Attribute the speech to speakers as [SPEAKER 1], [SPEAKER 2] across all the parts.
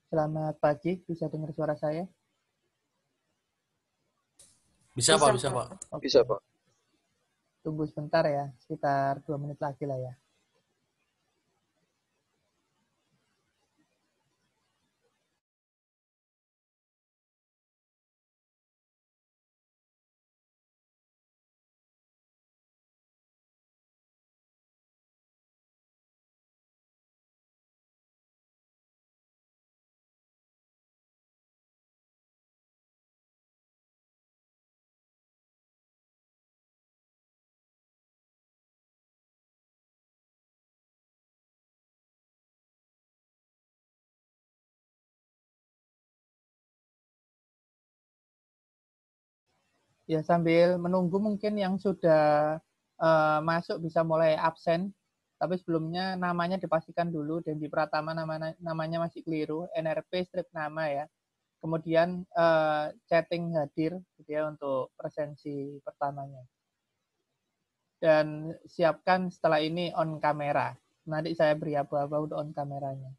[SPEAKER 1] Selamat pagi, bisa dengar suara saya?
[SPEAKER 2] Bisa Pak, bisa Pak.
[SPEAKER 1] Oke. Bisa Pak. Tunggu sebentar ya, sekitar 2 menit lagi lah ya. Ya, sambil menunggu mungkin yang sudah masuk bisa mulai absen. Tapi sebelumnya namanya dipastikan dulu. Dendi Pratama namanya masih keliru. NRP strip nama ya. Kemudian chatting hadir gitu ya untuk presensi pertamanya. Dan siapkan setelah ini on kamera. Nanti saya beri aba-aba untuk on kameranya.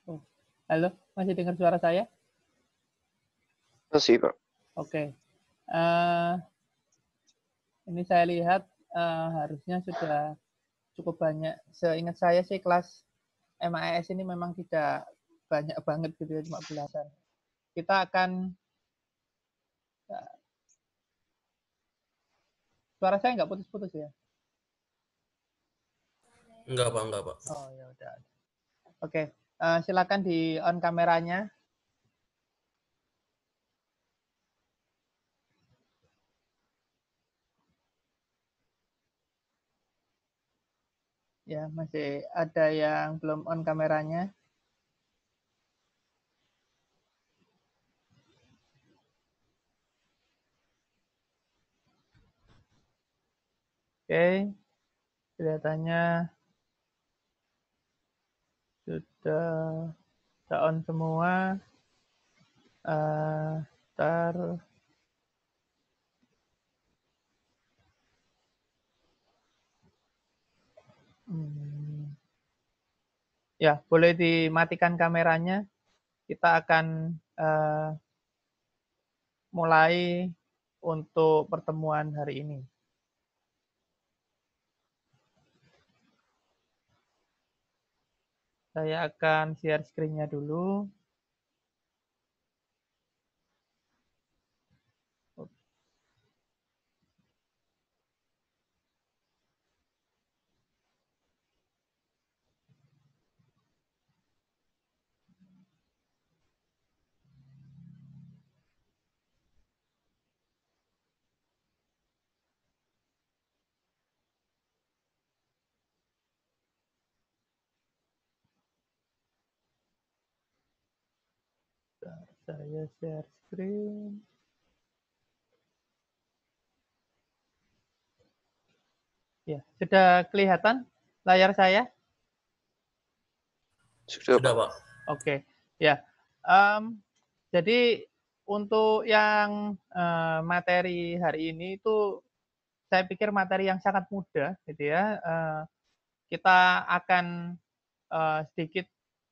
[SPEAKER 1] Oh. Halo, masih dengar suara saya?
[SPEAKER 3] Masih, Pak.
[SPEAKER 1] Oke. Ini saya lihat harusnya sudah cukup banyak. Seingat saya sih kelas MAS ini memang tidak banyak banget gitu ya, cuma belasan. Kita akan suara saya nggak putus-putus ya?
[SPEAKER 2] Enggak, Pak.
[SPEAKER 1] Oh, ya udah. Oke, silakan di on kameranya. Ya, masih ada yang belum on kameranya. Oke, kelihatannya sudah on semua. Ntar ya, boleh dimatikan kameranya. Kita akan mulai untuk pertemuan hari ini. Saya akan share screen-nya dulu. Saya share screen. Ya, sudah kelihatan layar saya?
[SPEAKER 3] Sudah,
[SPEAKER 2] Sudah,
[SPEAKER 3] Pak.
[SPEAKER 2] Pak.
[SPEAKER 1] Oke, ya. Jadi untuk yang materi hari ini itu saya pikir materi yang sangat mudah, gitu ya. Kita akan sedikit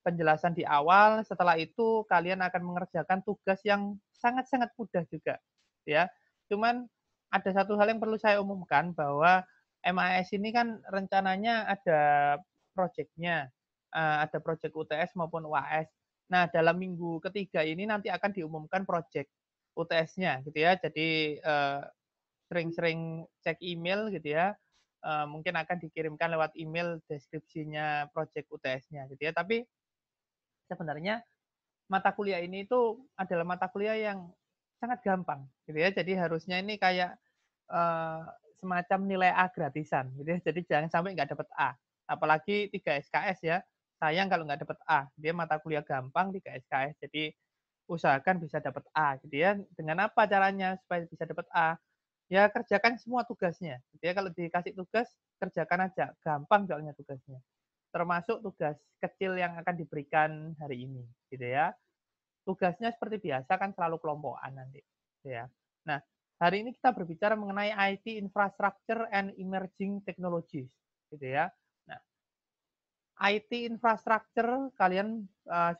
[SPEAKER 1] penjelasan di awal. Setelah itu kalian akan mengerjakan tugas yang sangat-sangat mudah juga, ya. Cuman ada satu hal yang perlu saya umumkan bahwa MAS ini kan rencananya ada proyeknya, ada proyek UTS maupun UAS. Nah, dalam minggu ketiga ini nanti akan diumumkan proyek UTS-nya, gitu ya. Jadi sering-sering cek email, gitu ya. Mungkin akan dikirimkan lewat email deskripsinya proyek UTS-nya, gitu ya. Tapi sebenarnya mata kuliah ini itu adalah mata kuliah yang sangat gampang, gitu ya. Jadi harusnya ini kayak uh, semacam nilai A gratisan, gitu ya. Jadi jangan sampai nggak dapat A. Apalagi 3 SKS ya. Sayang kalau nggak dapat A. Dia mata kuliah gampang 3 SKS. Jadi usahakan bisa dapat A, gitu ya. Dengan apa caranya supaya bisa dapat A? Ya kerjakan semua tugasnya. Gitu ya. Kalau dikasih tugas, kerjakan aja. Gampang soalnya tugasnya. Termasuk tugas kecil yang akan diberikan hari ini, gitu ya. Tugasnya seperti biasa kan selalu kelompokan nanti, gitu ya. Nah, hari ini kita berbicara mengenai IT Infrastructure and Emerging Technologies, gitu ya. Nah, IT infrastructure kalian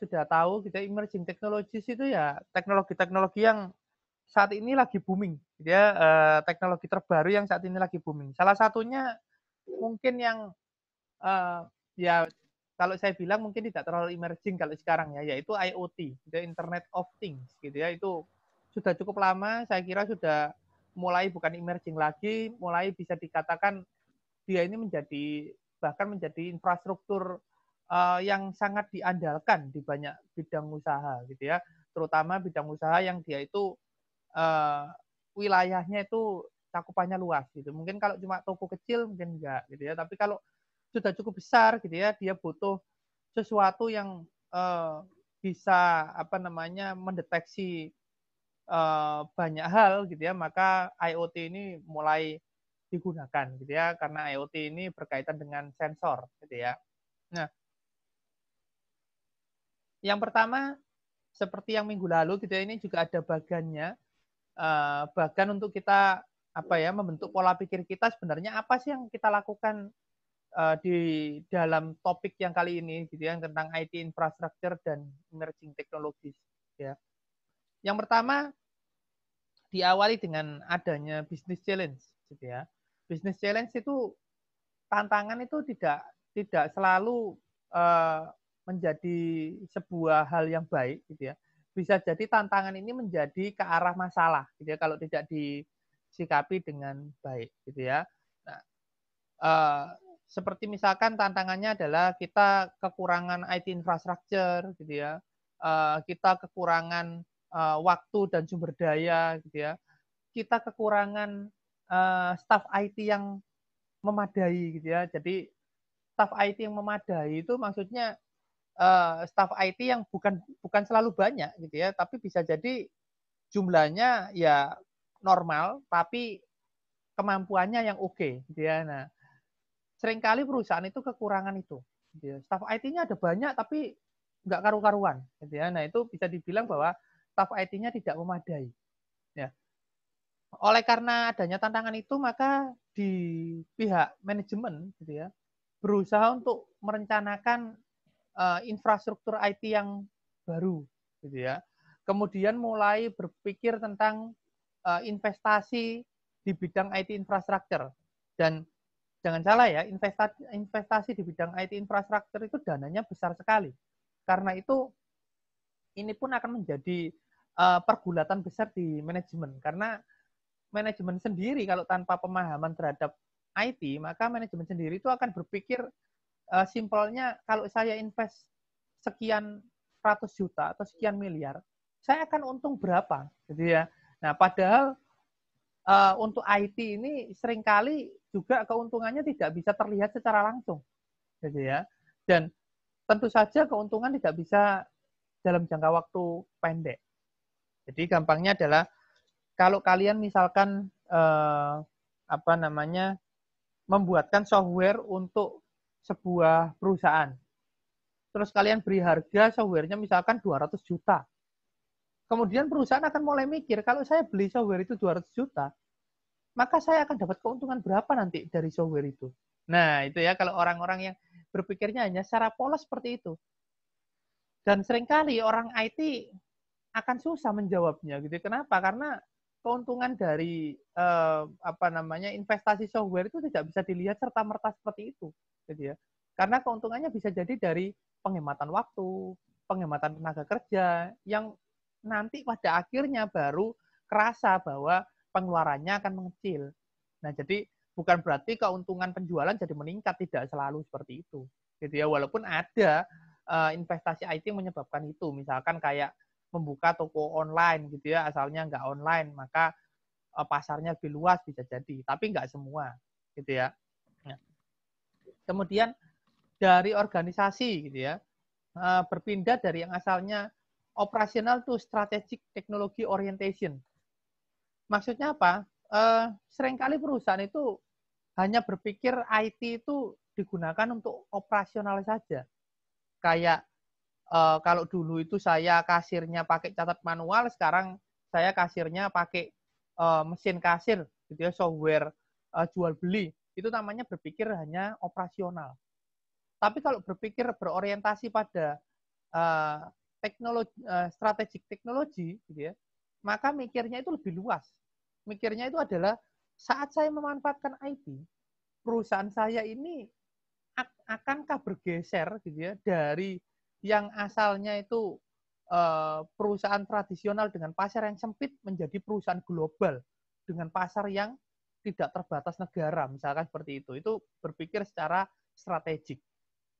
[SPEAKER 1] sudah tahu, gitu. Emerging technologies itu ya teknologi-teknologi yang saat ini lagi booming, gitu ya. Teknologi terbaru yang saat ini lagi booming. Salah satunya mungkin yang ya kalau saya bilang mungkin tidak terlalu emerging kalau sekarang ya, yaitu IoT, gitu, Internet of Things, gitu ya. Itu sudah cukup lama, saya kira sudah mulai bukan emerging lagi, mulai bisa dikatakan dia ini menjadi bahkan menjadi infrastruktur yang sangat diandalkan di banyak bidang usaha, gitu ya. Terutama bidang usaha yang dia itu wilayahnya itu cakupannya luas, gitu. Mungkin kalau cuma toko kecil mungkin enggak, gitu ya. Tapi kalau sudah cukup besar, gitu ya, dia butuh sesuatu yang bisa apa namanya mendeteksi banyak hal, gitu ya, maka IoT ini mulai digunakan, gitu ya, karena IoT ini berkaitan dengan sensor, gitu ya. Nah, yang pertama seperti yang minggu lalu, gitu ya, ini juga ada bagannya, bagan untuk kita apa ya membentuk pola pikir kita sebenarnya apa sih yang kita lakukan di dalam topik yang kali ini gitu ya, tentang IT infrastructure dan emerging technologies ya. Yang pertama diawali dengan adanya business challenge gitu ya. Business challenge itu tantangan itu tidak selalu menjadi sebuah hal yang baik gitu ya. Bisa jadi tantangan ini menjadi ke arah masalah gitu ya kalau tidak disikapi dengan baik gitu ya. Nah, seperti misalkan tantangannya adalah kita kekurangan IT infrastructure gitu ya, kita kekurangan waktu dan sumber daya gitu ya, kita kekurangan staf IT yang memadai gitu ya. Jadi staf IT yang memadai itu maksudnya staf IT yang bukan selalu banyak gitu ya, tapi bisa jadi jumlahnya ya normal, tapi kemampuannya yang oke gitu ya. Nah, seringkali perusahaan itu kekurangan itu. Gitu ya. Staf IT-nya ada banyak tapi nggak karu-karuan. Gitu ya. Nah itu bisa dibilang bahwa staf IT-nya tidak memadai. Ya. Oleh karena adanya tantangan itu maka di pihak manajemen gitu ya berusaha untuk merencanakan infrastruktur IT yang baru gitu ya. Kemudian mulai berpikir tentang investasi di bidang IT infrastructure dan jangan salah ya, investasi di bidang IT infrastruktur itu dananya besar sekali. Karena itu ini pun akan menjadi pergulatan besar di manajemen. Karena manajemen sendiri kalau tanpa pemahaman terhadap IT, maka manajemen sendiri itu akan berpikir simpelnya kalau saya invest sekian ratus juta atau sekian miliar, saya akan untung berapa, gitu ya. Nah, padahal untuk IT ini seringkali juga keuntungannya tidak bisa terlihat secara langsung, gitu ya. Dan tentu saja keuntungan tidak bisa dalam jangka waktu pendek. Jadi gampangnya adalah kalau kalian misalkan membuatkan software untuk sebuah perusahaan, terus kalian beri harga softwarenya misalkan 200 juta. Kemudian perusahaan akan mulai mikir, kalau saya beli software itu 200 juta, maka saya akan dapat keuntungan berapa nanti dari software itu. Nah, itu ya kalau orang-orang yang berpikirnya hanya secara polos seperti itu. Dan seringkali orang IT akan susah menjawabnya gitu. Kenapa? Karena keuntungan dari investasi software itu tidak bisa dilihat serta-merta seperti itu, gitu ya. Karena keuntungannya bisa jadi dari penghematan waktu, penghematan tenaga kerja yang nanti pada akhirnya baru kerasa bahwa pengeluarannya akan mengecil. Nah, jadi bukan berarti keuntungan penjualan jadi meningkat, tidak selalu seperti itu. Gitu ya, walaupun ada investasi IT yang menyebabkan itu, misalkan kayak membuka toko online gitu ya, asalnya nggak online, maka pasarnya lebih luas bisa jadi, tapi nggak semua gitu ya. Nah, kemudian dari organisasi gitu ya, berpindah dari yang asalnya operasional to strategic technology orientation. Maksudnya apa? Seringkali perusahaan itu hanya berpikir IT itu digunakan untuk operasional saja. Kayak kalau dulu itu saya kasirnya pakai catat manual, sekarang saya kasirnya pakai mesin kasir, gitu ya, software jual beli. Itu namanya berpikir hanya operasional. Tapi kalau berpikir berorientasi pada teknologi, strategic teknologi, gitu ya, maka mikirnya itu lebih luas. Mikirnya itu adalah saat saya memanfaatkan IT, perusahaan saya ini akankah bergeser gitu ya dari yang asalnya itu perusahaan tradisional dengan pasar yang sempit menjadi perusahaan global dengan pasar yang tidak terbatas negara, misalkan seperti itu. Itu berpikir secara strategik,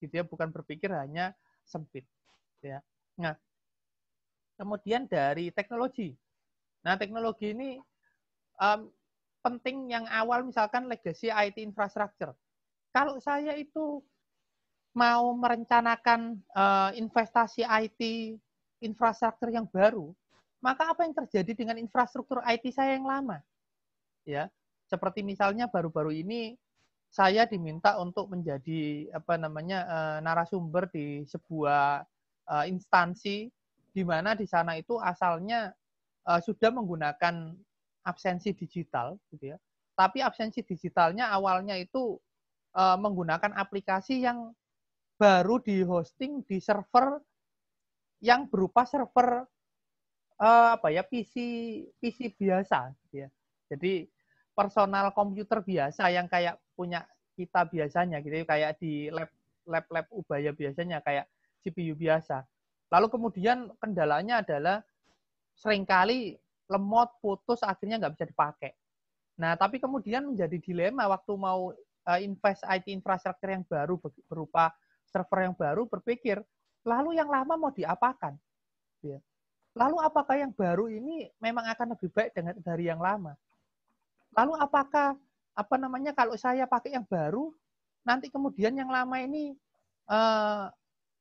[SPEAKER 1] gitu ya, bukan berpikir hanya sempit. Ya. Nah, kemudian dari teknologi. Nah, teknologi ini penting yang awal misalkan legacy IT infrastructure. Kalau saya itu mau merencanakan investasi IT infrastruktur yang baru, maka apa yang terjadi dengan infrastruktur IT saya yang lama? Ya, seperti misalnya baru-baru ini saya diminta untuk menjadi narasumber di sebuah instansi di mana di sana itu asalnya sudah menggunakan absensi digital, gitu ya. Tapi absensi digitalnya awalnya itu menggunakan aplikasi yang baru di hosting di server yang berupa server PC biasa ya. Jadi personal komputer biasa yang kayak punya kita biasanya gitu, kayak di lab Ubaya biasanya kayak CPU biasa. Lalu kemudian kendalanya adalah seringkali lemot, putus, akhirnya nggak bisa dipakai. Nah, tapi kemudian menjadi dilema waktu mau invest IT infrastruktur yang baru berupa server yang baru, berpikir, lalu yang lama mau diapakan? Ya. Lalu apakah yang baru ini memang akan lebih baik dari yang lama? Lalu apakah kalau saya pakai yang baru, nanti kemudian yang lama ini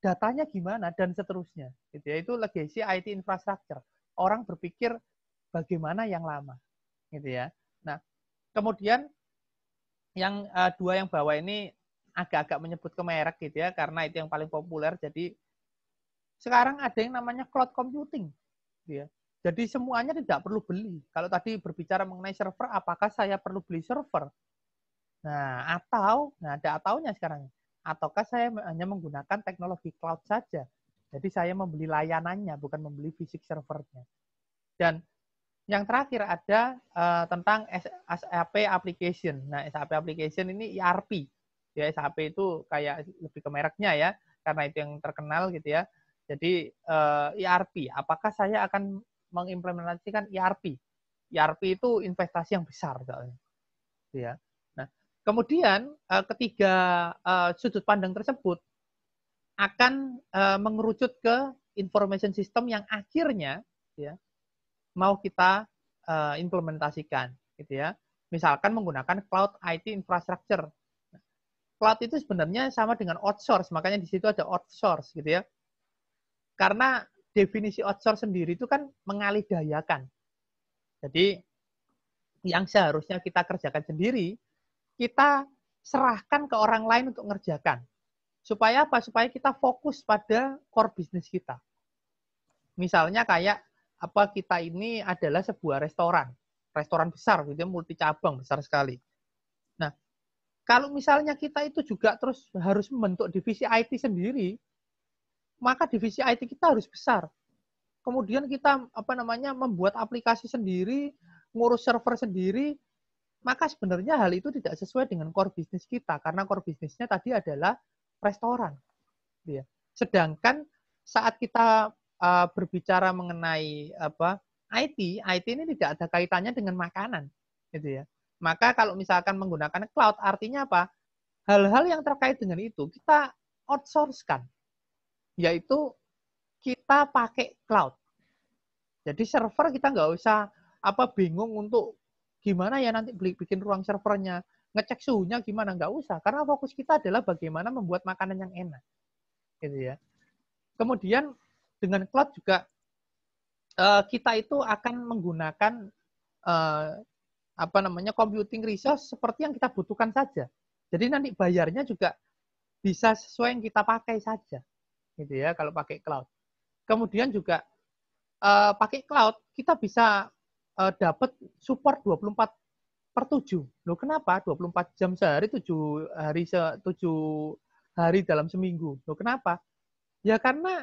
[SPEAKER 1] datanya gimana dan seterusnya. Gitu ya. Itu legacy IT infrastructure. Orang berpikir bagaimana yang lama, gitu ya. Nah, kemudian yang dua yang bawah ini agak-agak menyebut ke merek gitu ya, karena itu yang paling populer. Jadi sekarang ada yang namanya cloud computing, gitu ya. Jadi semuanya tidak perlu beli. Kalau tadi berbicara mengenai server, apakah saya perlu beli server? Nah, ada ataunya sekarang. Ataukah saya hanya menggunakan teknologi cloud saja? Jadi saya membeli layanannya, bukan membeli fisik servernya. Dan yang terakhir ada tentang SAP application. Nah, SAP application ini ERP. Ya, SAP itu kayak lebih ke mereknya ya, karena itu yang terkenal gitu ya. Jadi ERP, apakah saya akan mengimplementasikan ERP? ERP itu investasi yang besar soalnya. Ya. Nah, kemudian ketiga sudut pandang tersebut akan mengerucut ke information system yang akhirnya ya mau kita implementasikan, gitu ya. Misalkan menggunakan cloud IT infrastructure. Cloud itu sebenarnya sama dengan outsource, makanya di situ ada outsource, gitu ya. Karena definisi outsource sendiri itu kan mengalihdayakan. Jadi yang seharusnya kita kerjakan sendiri, kita serahkan ke orang lain untuk mengerjakan. Supaya apa? Supaya kita fokus pada core bisnis kita. Misalnya kayak kita ini adalah sebuah restoran besar gitu ya, multi cabang besar sekali. Nah, kalau misalnya kita itu juga terus harus membentuk divisi IT sendiri, maka divisi IT kita harus besar. Kemudian kita membuat aplikasi sendiri, ngurus server sendiri, maka sebenarnya hal itu tidak sesuai dengan core bisnis kita karena core bisnisnya tadi adalah restoran. Sedangkan saat kita berbicara mengenai IT ini tidak ada kaitannya dengan makanan, gitu ya. Maka kalau misalkan menggunakan cloud, artinya apa? Hal-hal yang terkait dengan itu kita outsource-kan, yaitu kita pakai cloud. Jadi server kita nggak usah bingung untuk gimana ya nanti bikin ruang servernya, ngecek suhunya gimana, nggak usah. Karena fokus kita adalah bagaimana membuat makanan yang enak, gitu ya. Kemudian dengan cloud juga kita itu akan menggunakan computing resource seperti yang kita butuhkan saja. Jadi nanti bayarnya juga bisa sesuai yang kita pakai saja, gitu ya. Kalau pakai cloud. Kemudian juga pakai cloud kita bisa dapat support 24/7. Loh kenapa? 24 jam sehari, 7 hari dalam seminggu. Loh kenapa? Ya karena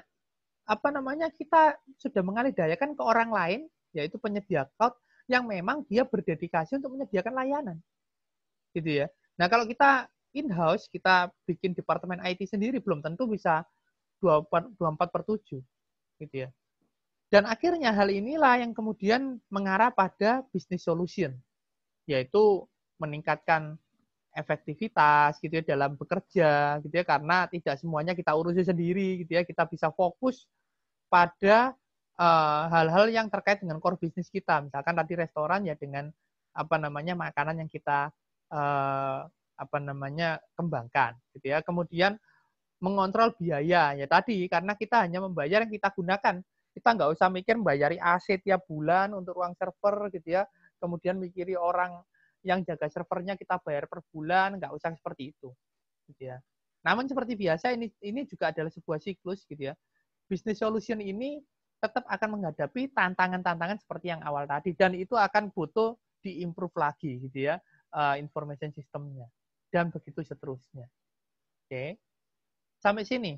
[SPEAKER 1] kita sudah mengalihdayakan ke orang lain, yaitu penyedia cloud yang memang dia berdedikasi untuk menyediakan layanan, gitu ya. Nah kalau kita in-house, kita bikin departemen IT sendiri, belum tentu bisa 24/7, gitu ya. Dan akhirnya hal inilah yang kemudian mengarah pada business solution, yaitu meningkatkan efektivitas gitu ya dalam bekerja gitu ya, karena tidak semuanya kita urusi sendiri gitu ya, kita bisa fokus pada hal-hal yang terkait dengan core bisnis kita. Misalkan tadi restoran ya dengan makanan yang kita kembangkan gitu ya. Kemudian mengontrol biaya ya tadi, karena kita hanya membayar yang kita gunakan. Kita nggak usah mikir membayari AC tiap bulan untuk ruang server gitu ya. Kemudian mikiri orang yang jaga servernya kita bayar per bulan, nggak usah seperti itu, gitu ya. Namun seperti biasa ini juga adalah sebuah siklus gitu ya. Business solution ini tetap akan menghadapi tantangan-tantangan seperti yang awal tadi, dan itu akan butuh diimprove lagi gitu ya information systemnya. dan begitu seterusnya. Oke. Sampai sini.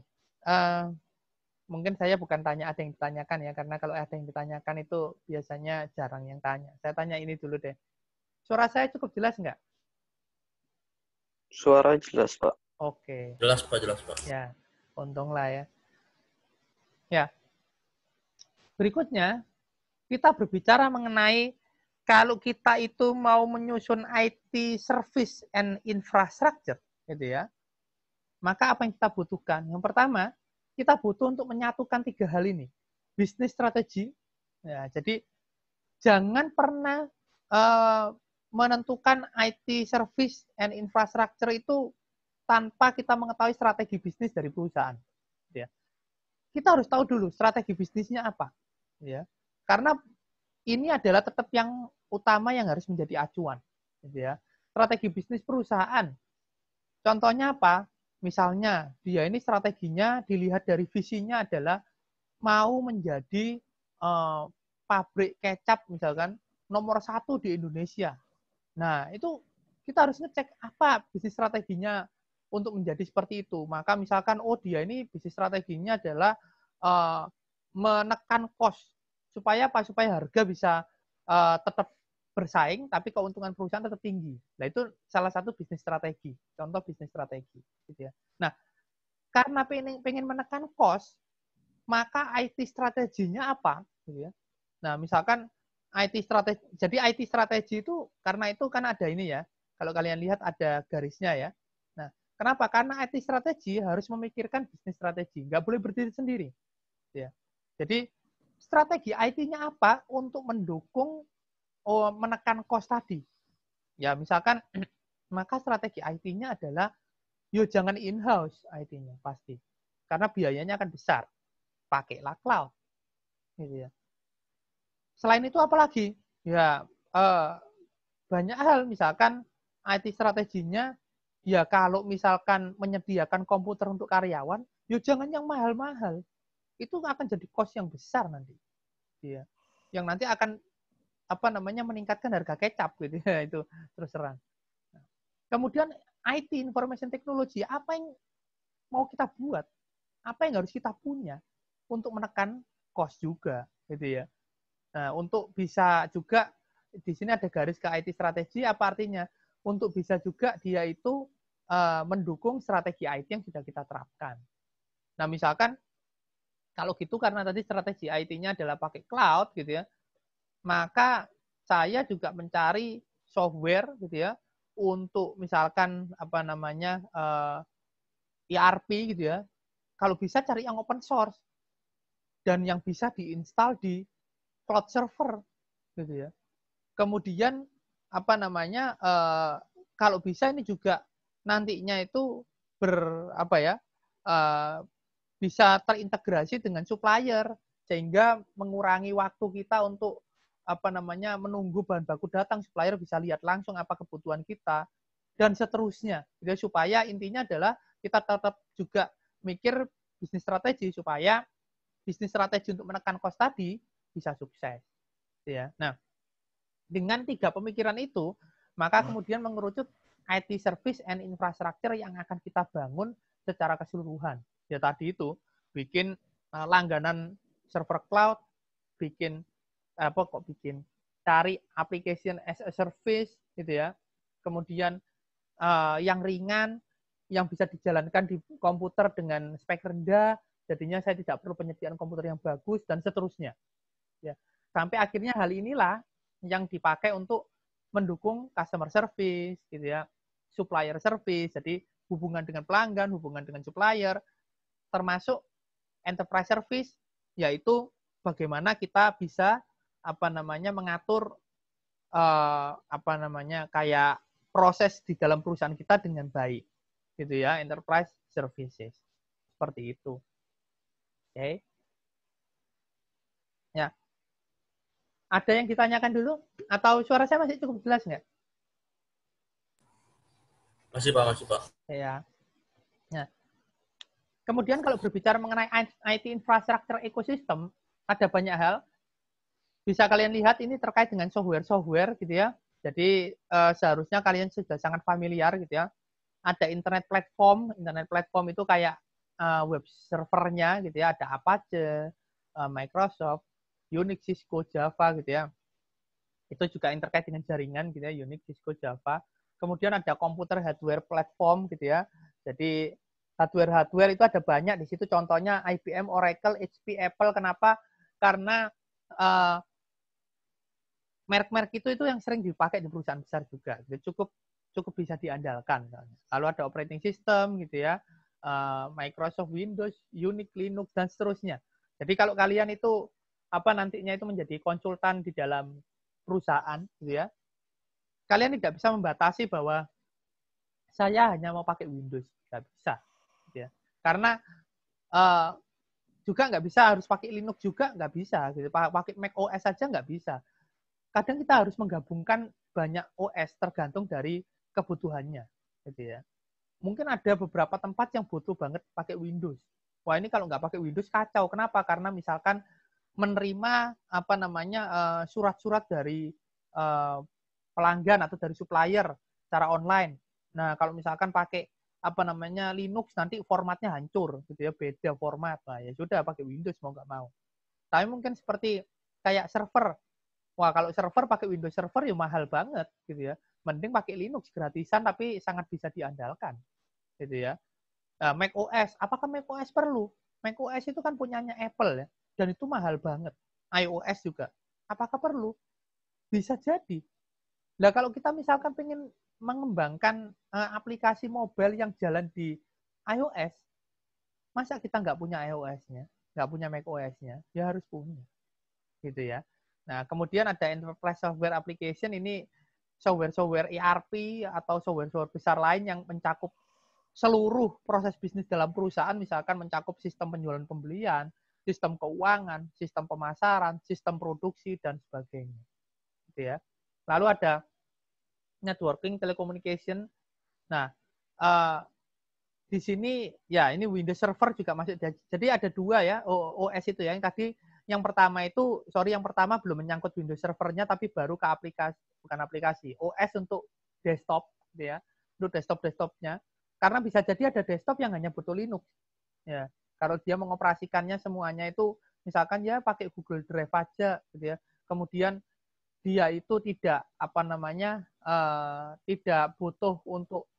[SPEAKER 1] Mungkin saya bukan tanya ada yang ditanyakan ya, karena kalau ada yang ditanyakan itu biasanya jarang yang tanya. Saya tanya ini dulu deh. Suara saya cukup jelas nggak?
[SPEAKER 3] Suara jelas, Pak.
[SPEAKER 1] Oke.
[SPEAKER 2] Jelas, Pak, jelas, Pak.
[SPEAKER 1] Ya, untunglah ya. Ya. Berikutnya, kita berbicara mengenai kalau kita itu mau menyusun IT service and infrastructure, gitu ya. Maka apa yang kita butuhkan? Yang pertama, kita butuh untuk menyatukan 3 hal ini. Bisnis strategi. Ya, jadi jangan pernah menentukan IT service and infrastructure itu tanpa kita mengetahui strategi bisnis dari perusahaan. Ya. Kita harus tahu dulu strategi bisnisnya apa. Ya. Karena ini adalah tetap yang utama yang harus menjadi acuan. Gitu ya. Strategi bisnis perusahaan. Contohnya apa? Misalnya, dia ini strateginya dilihat dari visinya adalah mau menjadi pabrik kecap misalkan nomor 1 di Indonesia. Nah, itu kita harus ngecek apa bisnis strateginya untuk menjadi seperti itu. Maka misalkan, oh dia ini bisnis strateginya adalah menekan cost. Supaya apa? Supaya harga bisa tetap bersaing, tapi keuntungan perusahaan tetap tinggi. Nah, itu salah satu bisnis strategi. Contoh bisnis strategi. Gitu ya. Nah, karena pengen menekan cost, maka IT strateginya apa? Gitu ya. Nah, misalkan IT strategi. Jadi IT strategi itu, karena itu kan ada ini ya. Kalau kalian lihat ada garisnya ya. Nah, kenapa? Karena IT strategi harus memikirkan bisnis strategi. Nggak boleh berdiri sendiri. Gitu ya. Jadi, strategi IT-nya apa untuk mendukung menekan cost tadi. Ya, misalkan, maka strategi IT-nya adalah, yuk jangan in-house IT-nya, pasti. Karena biayanya akan besar. Pakailah cloud. Gitu ya. Selain itu apa lagi? Ya, banyak hal. Misalkan, IT strateginya, ya kalau misalkan menyediakan komputer untuk karyawan, yuk jangan yang mahal-mahal. Itu akan jadi cost yang besar nanti. Ya. Yang nanti akan meningkatkan harga kecap gitu ya, itu terus terang. Kemudian IT information technology, apa yang mau kita buat? Apa yang harus kita punya untuk menekan cost juga gitu ya. Nah, untuk bisa juga di sini ada garis ke IT strategi, apa artinya? Untuk bisa juga dia itu mendukung strategi IT yang sudah kita terapkan. Nah, misalkan kalau gitu karena tadi strategi IT-nya adalah pakai cloud gitu ya, maka saya juga mencari software gitu ya untuk misalkan ERP gitu ya. Kalau bisa cari yang open source dan yang bisa diinstal di cloud server gitu ya. Kemudian kalau bisa ini juga nantinya itu bisa terintegrasi dengan supplier sehingga mengurangi waktu kita untuk menunggu bahan baku datang, supplier bisa lihat langsung apa kebutuhan kita dan seterusnya. Jadi supaya intinya adalah kita tetap juga mikir bisnis strategi supaya bisnis strategi untuk menekan cost tadi bisa sukses. Ya. Nah, dengan 3 pemikiran itu, maka kemudian mengerucut IT service and infrastructure yang akan kita bangun secara keseluruhan. Ya tadi itu, bikin langganan server cloud, cari application as a service gitu ya. Kemudian yang ringan, yang bisa dijalankan di komputer dengan spek rendah, jadinya saya tidak perlu penyediaan komputer yang bagus dan seterusnya. Ya. Sampai akhirnya hal inilah yang dipakai untuk mendukung customer service gitu ya, supplier service, jadi hubungan dengan pelanggan, hubungan dengan supplier, termasuk enterprise service, yaitu bagaimana kita bisa mengatur kayak proses di dalam perusahaan kita dengan baik, gitu ya, enterprise services seperti itu. Oke. Ya. Ada yang ditanyakan dulu? Atau suara saya masih cukup jelas nggak?
[SPEAKER 2] Masih, Pak, masih, Pak.
[SPEAKER 1] Ya. Nah, kemudian kalau berbicara mengenai IT infrastructure ecosystem, ada banyak hal. Bisa kalian lihat ini terkait dengan software gitu ya. Jadi seharusnya kalian sudah sangat familiar gitu ya. ada internet platform. Internet platform itu kayak web servernya gitu ya, ada Apache, Microsoft, Unix, Cisco, Java gitu ya. Itu juga terkait dengan jaringan gitu ya, Unix, Cisco, Java. Kemudian ada komputer hardware platform gitu ya. Jadi hardware itu ada banyak di situ, contohnya IBM, Oracle, HP, Apple. Kenapa? Karena merek-merek itu yang sering dipakai di perusahaan besar juga. Jadi cukup bisa diandalkan. Lalu ada operating system gitu ya, Microsoft Windows, Unix, Linux dan seterusnya. Jadi kalau kalian itu nantinya itu menjadi konsultan di dalam perusahaan gitu ya, kalian tidak bisa membatasi bahwa saya hanya mau pakai Windows, nggak bisa gitu ya. Karena juga nggak bisa harus pakai Linux juga nggak bisa gitu. Pakai Mac OS saja nggak bisa. Kadang kita harus menggabungkan banyak OS tergantung dari kebutuhannya gitu ya. Mungkin ada beberapa tempat yang butuh banget pakai Windows. Wah, ini kalau nggak pakai Windows kacau. Kenapa? Karena misalkan menerima surat-surat dari pelanggan atau dari supplier secara online. Nah, kalau misalkan pakai Linux, nanti formatnya hancur gitu ya, beda format. Nah, ya sudah pakai Windows mau nggak mau. Tapi mungkin seperti kayak server. Wah, kalau server pakai Windows Server ya mahal banget gitu ya. Mending pakai Linux gratisan tapi sangat bisa diandalkan gitu ya. Nah, Mac OS, apakah Mac OS perlu? Mac OS itu kan punyanya Apple ya, dan itu mahal banget. iOS juga. Apakah perlu? Bisa jadi. Nah, kalau kita misalkan pengen mengembangkan aplikasi mobile yang jalan di iOS, masa kita nggak punya iOS-nya, nggak punya Mac OS-nya, ya harus punya. Gitu ya. Nah, kemudian ada enterprise software application, ini software-software ERP atau software-software besar lain yang mencakup seluruh proses bisnis dalam perusahaan, misalkan mencakup sistem penjualan pembelian, sistem keuangan, sistem pemasaran, sistem produksi, dan sebagainya. Gitu ya. Lalu ada networking, telecommunication. Nah, di sini ya ini Windows Server juga masuk. Jadi ada dua ya OS itu ya. Yang pertama itu, yang pertama belum menyangkut Windows Servernya, tapi baru ke aplikasi, bukan aplikasi, OS untuk desktop, gitu ya, untuk desktopnya. Karena bisa jadi ada desktop yang hanya butuh Linux. Ya, kalau dia mengoperasikannya semuanya itu, misalkan ya pakai Google Drive aja, gitu ya. Kemudian dia itu tidak tidak butuh untuk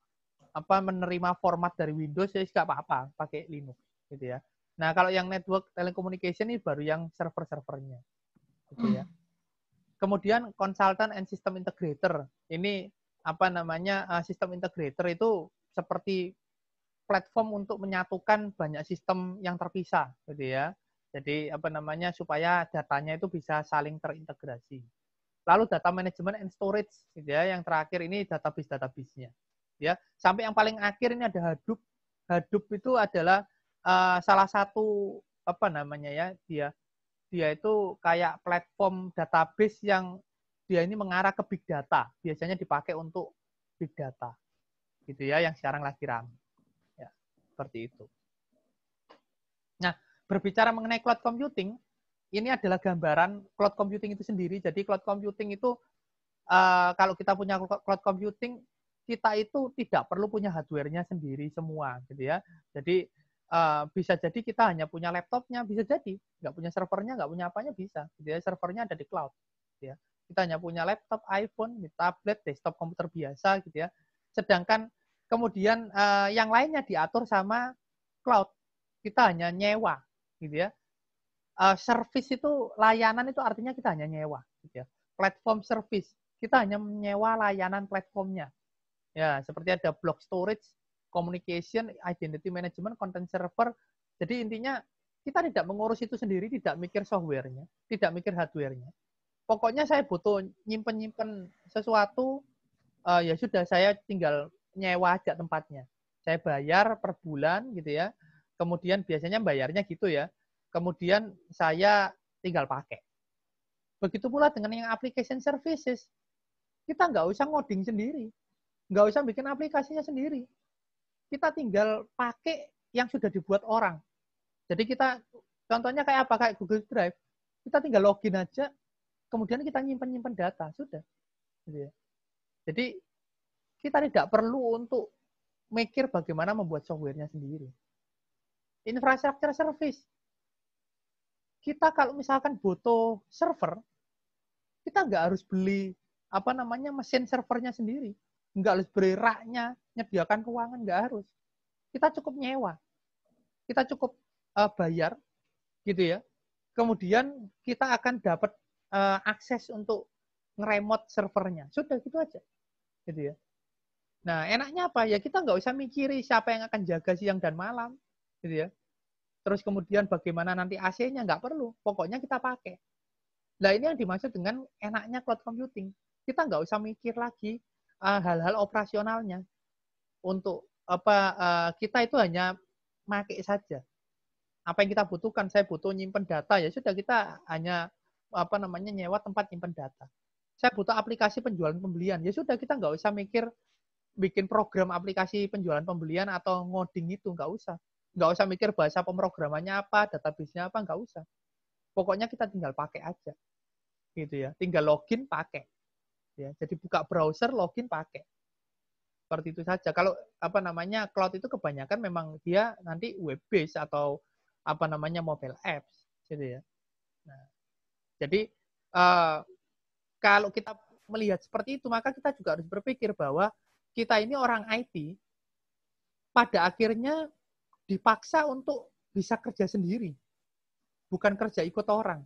[SPEAKER 1] menerima format dari Windows, ya nggak apa-apa pakai Linux gitu ya. Nah, kalau yang network telecommunication ini baru yang server-servernya gitu ya. Kemudian consultant and system integrator. Ini sistem integrator itu seperti platform untuk menyatukan banyak sistem yang terpisah gitu ya. Jadi supaya datanya itu bisa saling terintegrasi. Lalu data management and storage gitu ya. Yang terakhir ini database-nya. Ya, sampai yang paling akhir ini ada Hadoop. Hadoop itu adalah salah satu dia itu kayak platform database yang dia ini mengarah ke big data. Biasanya dipakai untuk big data. Gitu ya, yang sekarang lagi ramai. Ya, seperti itu. Nah, berbicara mengenai cloud computing, ini adalah gambaran cloud computing itu sendiri. Jadi cloud computing itu kalau kita punya cloud computing, kita itu tidak perlu punya hardware-nya sendiri semua, gitu ya. Jadi bisa jadi kita hanya punya laptopnya, bisa jadi nggak punya servernya, nggak punya apanya bisa. Gitu ya. Servernya ada di cloud. Gitu ya. Kita hanya punya laptop, iPhone, tablet, desktop komputer biasa, gitu ya. Sedangkan kemudian yang lainnya diatur sama cloud. Kita hanya nyewa, gitu ya. Service itu layanan itu artinya kita hanya nyewa, gitu ya. Platform service kita hanya menyewa layanan platformnya. Ya, seperti ada block storage, communication, identity management, content server. Jadi intinya kita tidak mengurus itu sendiri, tidak mikir software-nya, tidak mikir hardware-nya. Pokoknya saya butuh nyimpen sesuatu, ya sudah saya tinggal nyewa aja tempatnya. Saya bayar per bulan gitu ya. Kemudian biasanya bayarnya gitu ya. Kemudian saya tinggal pakai. Begitu pula dengan yang application services. Kita nggak usah ngoding sendiri. Nggak usah bikin aplikasinya sendiri. Kita tinggal pakai yang sudah dibuat orang. Jadi kita, contohnya kayak apa? Kayak Google Drive. Kita tinggal login aja, kemudian kita nyimpen data. Sudah. Jadi kita tidak perlu untuk mikir bagaimana membuat softwarenya sendiri. Infrastructure service. Kita kalau misalkan butuh server, kita nggak harus beli mesin servernya sendiri. Nggak harus beli rak-nya, nyediakan ruangan, nggak harus. Kita cukup nyewa. Kita cukup bayar, gitu ya. Kemudian kita akan dapat akses untuk nge-remote servernya. Sudah gitu aja. Gitu ya. Nah, enaknya apa? Ya kita nggak usah mikiri siapa yang akan jaga siang dan malam. Gitu ya. Terus kemudian bagaimana nanti AC-nya, nggak perlu. Pokoknya kita pakai. Nah, ini yang dimaksud dengan enaknya cloud computing. Kita nggak usah mikir lagi hal-hal operasionalnya. Untuk kita itu hanya pakai saja. Apa yang kita butuhkan, saya butuh nyimpen data, ya sudah kita hanya nyewa tempat nyimpen data. Saya butuh aplikasi penjualan pembelian, ya sudah kita nggak usah mikir bikin program aplikasi penjualan pembelian atau ngoding itu, nggak usah. Nggak usah mikir bahasa pemrogramannya apa, database-nya apa, nggak usah. Pokoknya kita tinggal pakai aja. Gitu ya. Tinggal login pakai. Ya, jadi buka browser, login pakai. Seperti itu saja. Kalau cloud itu kebanyakan memang dia nanti web based atau mobile apps gitu ya. Nah, jadi kalau kita melihat seperti itu, maka kita juga harus berpikir bahwa kita ini orang IT pada akhirnya dipaksa untuk bisa kerja sendiri, bukan kerja ikut orang.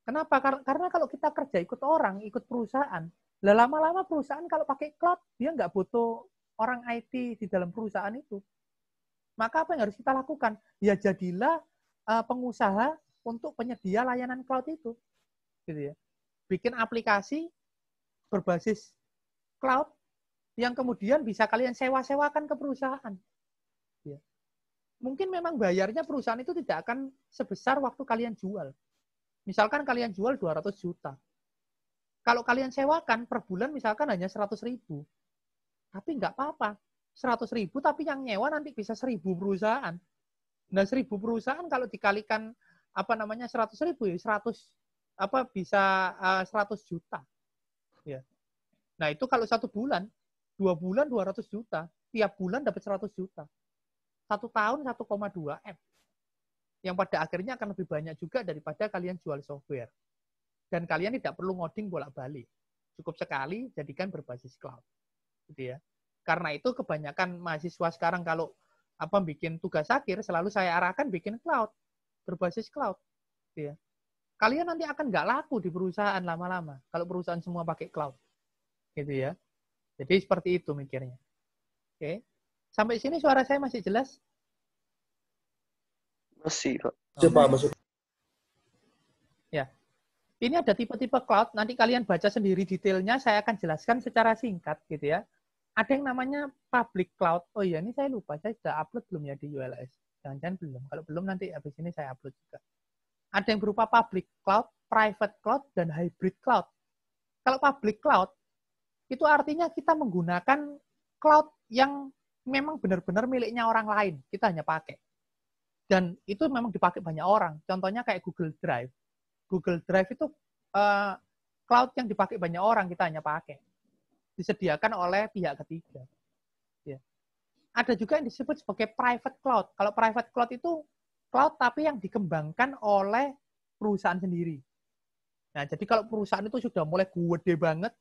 [SPEAKER 1] Kenapa? Karena kalau kita kerja ikut orang, ikut perusahaan, lama-lama perusahaan kalau pakai cloud, dia nggak butuh orang IT di dalam perusahaan itu. Maka apa yang harus kita lakukan? Ya jadilah pengusaha untuk penyedia layanan cloud itu. Gitu ya. Bikin aplikasi berbasis cloud yang kemudian bisa kalian sewa-sewakan ke perusahaan. Ya. Mungkin memang bayarnya perusahaan itu tidak akan sebesar waktu kalian jual. Misalkan kalian jual 200 juta. Kalau kalian sewakan per bulan misalkan hanya 100 ribu. Tapi nggak apa-apa. 100 ribu tapi yang nyewa nanti bisa 1000 perusahaan. Nah 1000 perusahaan kalau dikalikan 100 ribu ya 100 bisa 100 juta. Ya. Nah itu kalau 1 bulan, 2 bulan 200 juta. Tiap bulan dapat 100 juta. 1 tahun 1,2 M. Yang pada akhirnya akan lebih banyak juga daripada kalian jual software. Dan kalian tidak perlu ngoding bolak-balik. Cukup sekali jadikan berbasis cloud. Gitu ya. Karena itu kebanyakan mahasiswa sekarang kalau bikin tugas akhir selalu saya arahkan bikin cloud, berbasis cloud. Gitu ya. Kalian nanti akan nggak laku di perusahaan lama-lama kalau perusahaan semua pakai cloud. Gitu ya. Jadi seperti itu mikirnya. Oke. Sampai sini suara saya masih jelas?
[SPEAKER 3] Masih, Pak.
[SPEAKER 2] Masih.
[SPEAKER 1] Ya. Ini ada tipe-tipe cloud, nanti kalian baca sendiri detailnya, saya akan jelaskan secara singkat gitu ya. Ada yang namanya public cloud. Oh iya, ini saya lupa, saya sudah upload belum ya di ULS? Jangan-jangan belum. Kalau belum nanti habis ini saya upload juga. Ada yang berupa public cloud, private cloud, dan hybrid cloud. Kalau public cloud, itu artinya kita menggunakan cloud yang memang benar-benar miliknya orang lain. Kita hanya pakai. Dan itu memang dipakai banyak orang. Contohnya kayak Google Drive. Google Drive itu cloud yang dipakai banyak orang, kita hanya pakai. Disediakan oleh pihak ketiga. Ya. Ada juga yang disebut sebagai private cloud. Kalau private cloud itu cloud tapi yang dikembangkan oleh perusahaan sendiri. Nah, jadi kalau perusahaan itu sudah mulai gede banget,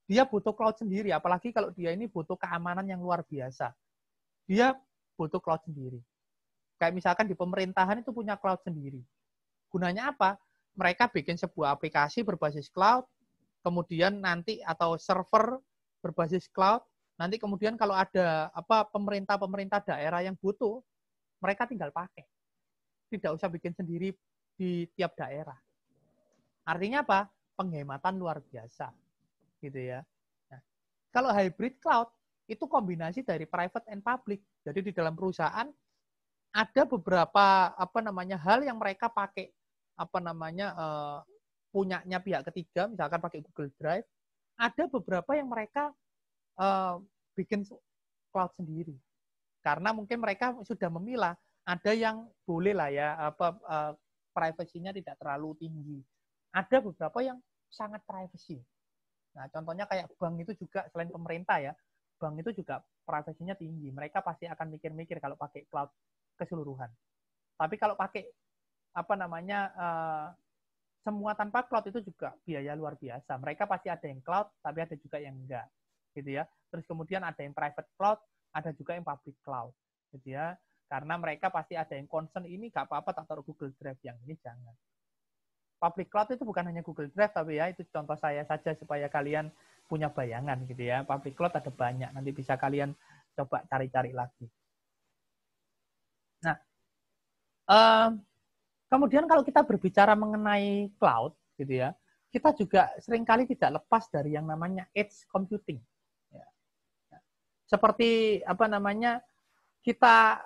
[SPEAKER 1] dia butuh cloud sendiri. Apalagi kalau dia ini butuh keamanan yang luar biasa. Dia butuh cloud sendiri. Kayak misalkan di pemerintahan itu punya cloud sendiri. Gunanya apa? Mereka bikin sebuah aplikasi berbasis cloud, kemudian nanti atau server berbasis cloud, nanti kemudian kalau ada pemerintah daerah yang butuh, mereka tinggal pakai. Tidak usah bikin sendiri di tiap daerah. Artinya apa? Penghematan luar biasa. Gitu ya. Nah, kalau hybrid cloud itu kombinasi dari private and public. Jadi di dalam perusahaan ada beberapa hal yang mereka pakai punyanya pihak ketiga, misalkan pakai Google Drive, ada beberapa yang mereka bikin cloud sendiri. Karena mungkin mereka sudah memilah, ada yang boleh lah ya, privasinya tidak terlalu tinggi. Ada beberapa yang sangat privacy. Nah, contohnya kayak bank itu juga selain pemerintah ya, bank itu juga privasinya tinggi. Mereka pasti akan mikir-mikir kalau pakai cloud keseluruhan. Tapi kalau pakai semua tanpa cloud itu juga biaya luar biasa. Mereka pasti ada yang cloud, tapi ada juga yang enggak, gitu ya. Terus kemudian ada yang private cloud, ada juga yang public cloud, gitu ya. Karena mereka pasti ada yang concern ini nggak apa-apa tak taruh Google Drive, yang ini jangan. Public cloud itu bukan hanya Google Drive, tapi ya itu contoh saya saja supaya kalian punya bayangan, gitu ya. Public cloud ada banyak, nanti bisa kalian coba cari-cari lagi. Nah, kemudian kalau kita berbicara mengenai cloud, gitu ya, kita juga seringkali tidak lepas dari yang namanya edge computing. Ya. Seperti kita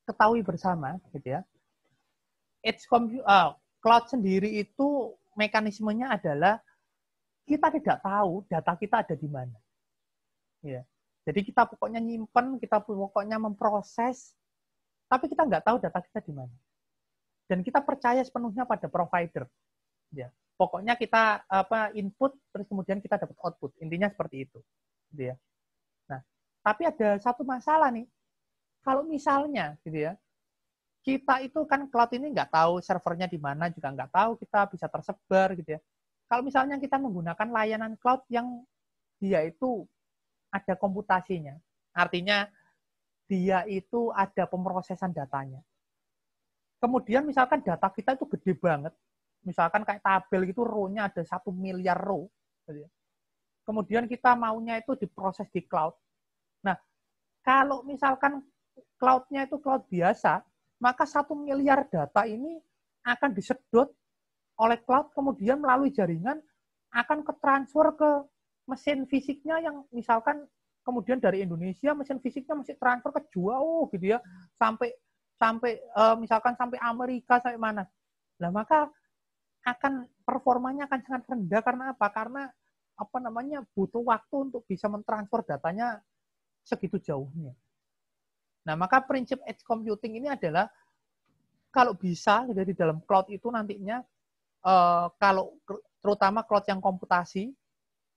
[SPEAKER 1] ketahui bersama, gitu ya, cloud sendiri itu mekanismenya adalah kita tidak tahu data kita ada di mana. Ya. Jadi kita pokoknya nyimpen, kita pokoknya memproses, tapi kita nggak tahu data kita di mana. Dan kita percaya sepenuhnya pada provider. Ya. Pokoknya kita input, terus kemudian kita dapat output. Intinya seperti itu. Gitu ya. Nah, tapi ada satu masalah nih. Kalau misalnya, gitu ya, kita itu kan cloud ini nggak tahu servernya di mana, juga nggak tahu kita bisa tersebar, gitu ya. Kalau misalnya kita menggunakan layanan cloud yang dia itu ada komputasinya, artinya dia itu ada pemrosesan datanya. Kemudian misalkan data kita itu gede banget, misalkan kayak tabel gitu, row-nya ada 1 miliar row. Kemudian kita maunya itu diproses di cloud. Nah, kalau misalkan cloud-nya itu cloud biasa, maka 1 miliar data ini akan disedot oleh cloud, kemudian melalui jaringan akan ketransfer ke mesin fisiknya yang misalkan kemudian dari Indonesia mesin fisiknya masih transfer ke jauh gitu ya, sampai misalkan sampai Amerika, sampai mana. Nah, maka performanya akan sangat rendah. Karena apa? Karena butuh waktu untuk bisa mentransfer datanya segitu jauhnya. Nah, maka prinsip edge computing ini adalah kalau bisa di dalam cloud itu nantinya kalau terutama cloud yang komputasi,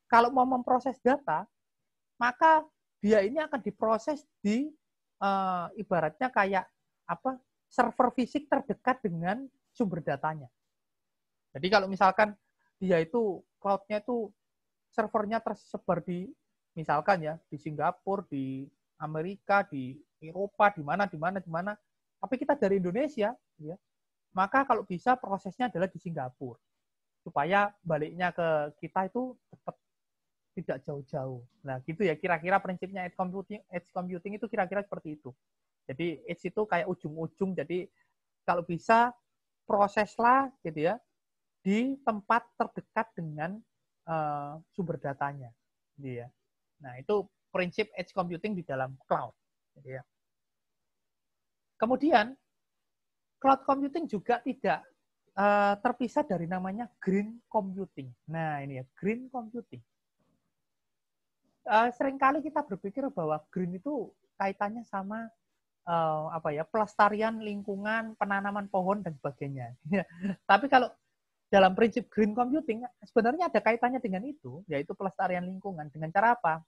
[SPEAKER 1] kalau mau memproses data, maka dia ini akan diproses di ibaratnya kayak server fisik terdekat dengan sumber datanya. Jadi kalau misalkan dia itu cloud-nya itu servernya tersebar di misalkan ya di Singapura, di Amerika, di Eropa, di mana, tapi kita dari Indonesia, ya, maka kalau bisa prosesnya adalah di Singapura supaya baliknya ke kita itu cepat, tidak jauh-jauh. Nah, gitu ya kira-kira prinsipnya edge computing itu kira-kira seperti itu. Jadi edge itu kayak ujung-ujung. Jadi kalau bisa proseslah gitu ya di tempat terdekat dengan sumber datanya, gitu ya. Nah, itu prinsip edge computing di dalam cloud, gitu ya. Kemudian cloud computing juga tidak terpisah dari namanya green computing. Nah, ini ya green computing. Seringkali kita berpikir bahwa green itu kaitannya sama pelestarian lingkungan, penanaman pohon dan sebagainya. Tapi kalau dalam prinsip green computing sebenarnya ada kaitannya dengan itu, yaitu pelestarian lingkungan. Dengan cara apa?